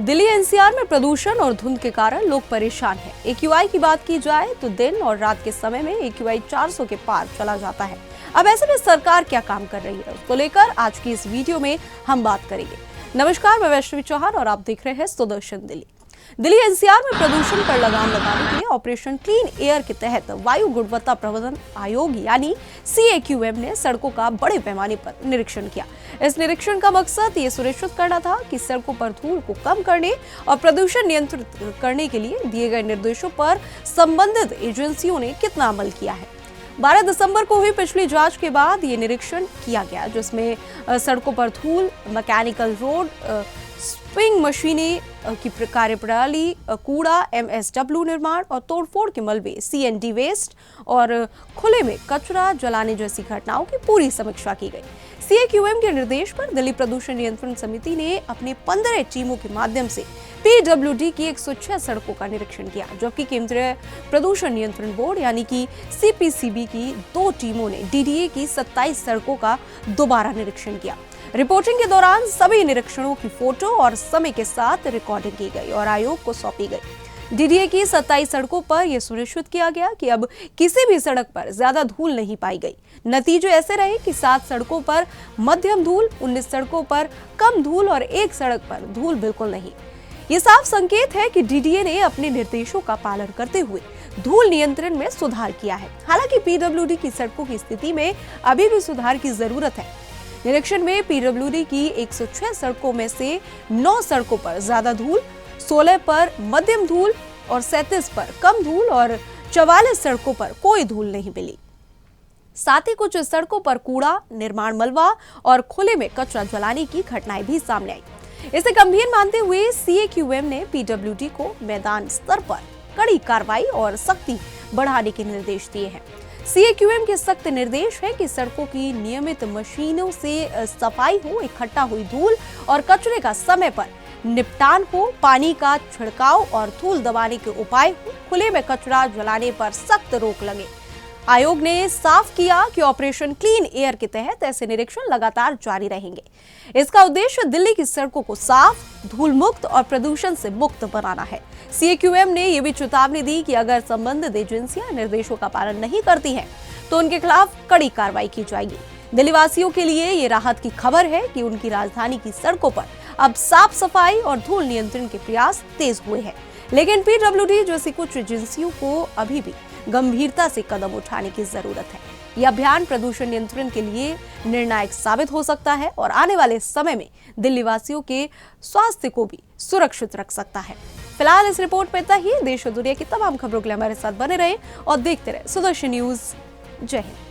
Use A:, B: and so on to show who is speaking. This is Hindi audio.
A: दिल्ली एनसीआर में प्रदूषण और धुंध के कारण लोग परेशान हैं। एक्यूआई की बात की जाए तो दिन और रात के समय में एक्यूआई 400 के पार चला जाता है। अब ऐसे में सरकार क्या काम कर रही है, उसको लेकर आज की इस वीडियो में हम बात करेंगे। नमस्कार, मैं वैष्णवी चौहान और आप देख रहे हैं सुदर्शन दिल्ली। दिल्ली एनसीआर में प्रदूषण पर लगाम लगाने के लिए ऑपरेशन क्लीन एयर के तहत वायु गुणवत्ता प्रबंधन आयोग यानी CAQM ने सड़कों का बड़े पैमाने पर निरीक्षण किया। इस निरीक्षण का मकसद ये सुनिश्चित करना था कि सड़कों पर धूल को कम करने और प्रदूषण नियंत्रित करने के लिए दिए गए निर्देशों पर संबंधित एजेंसियों ने कितना अमल किया है। 12 दिसंबर को हुई पिछली जांच के बाद ये निरीक्षण किया गया, जिसमें सड़कों पर धूल, मैकेनिकल रोड स्विंग मशीनें की कार्यप्रणाली, कूड़ा, MSW निर्माण और तोड़फोड़ के मलबे, CND वेस्ट और खुले में कचरा जलाने जैसी घटनाओं की पूरी समीक्षा की गई। CAQM के निर्देश पर दिल्ली प्रदूषण नियंत्रण समिति ने अपने 15 टीमों के माध्यम से PWD की 106 सड़कों का निरीक्षण किया, जबकि केंद्रीय प्रदूषण नियंत्रण बोर्ड यानी कि CPCB की 2 टीमों ने DDA की 27 सड़कों का दोबारा निरीक्षण किया। रिपोर्टिंग के दौरान सभी निरीक्षणों की फोटो और समय के साथ रिकॉर्डिंग की गई और आयोग को सौंपी गई। DDA की 27 सड़कों पर यह सुनिश्चित किया गया कि अब किसी भी सड़क पर ज्यादा धूल नहीं पाई गई। नतीजे ऐसे रहे कि 7 सड़कों पर मध्यम धूल, 19 सड़कों पर कम धूल और 1 सड़क पर धूल बिल्कुल नहीं। ये साफ संकेत है कि DDA ने अपने निर्देशों का पालन करते हुए धूल नियंत्रण में सुधार किया है। हालांकि PWD की सड़कों की स्थिति में अभी भी सुधार की जरूरत है। निरीक्षण में PWD की 106 सड़कों में से 9 सड़कों पर ज्यादा धूल, 16 पर मध्यम धूल और 37 पर कम धूल और 44 सड़कों पर कोई धूल नहीं मिली। साथ ही कुछ सड़कों पर कूड़ा, निर्माण मलबा और खुले में कचरा जलाने की घटनाएं भी सामने आई। इसे गंभीर मानते हुए CAQM ने PWD को मैदान स्तर पर कड़ी कार्रवाई और सख्ती बढ़ाने के निर्देश दिए हैं। CAQM के सख्त निर्देश है कि सड़कों की नियमित मशीनों से सफाई हो, इकट्ठा हुई धूल और कचरे का समय पर निपटान हो, पानी का छिड़काव और धूल दबाने के उपाय हो, खुले में कचरा जलाने पर सख्त रोक लगे। आयोग ने साफ किया कि ऑपरेशन क्लीन एयर के तहत ऐसे निरीक्षण लगातार जारी रहेंगे। इसका उद्देश्य दिल्ली की सड़कों को साफ, धूल मुक्त और प्रदूषण से मुक्त बनाना है। CAQM ने यह भी चेतावनी दी कि अगर संबंधित एजेंसियां निर्देशों का पालन नहीं करती हैं, तो उनके खिलाफ कड़ी कार्रवाई की जाएगी। दिल्ली वासियों के लिए ये राहत की खबर है कि उनकी राजधानी की सड़कों पर अब साफ सफाई और धूल नियंत्रण के प्रयास तेज हुए हैं। लेकिन PWD जैसी कुछ एजेंसियों को अभी भी गंभीरता से कदम उठाने की जरूरत है। यह अभियान प्रदूषण नियंत्रण के लिए निर्णायक साबित हो सकता है और आने वाले समय में दिल्ली वासियों के स्वास्थ्य को भी सुरक्षित रख सकता है। फिलहाल इस रिपोर्ट में इतना ही। देश और दुनिया की तमाम खबरों के लिए हमारे साथ बने रहे और देखते रहे सुदर्शन न्यूज। जय हिंद।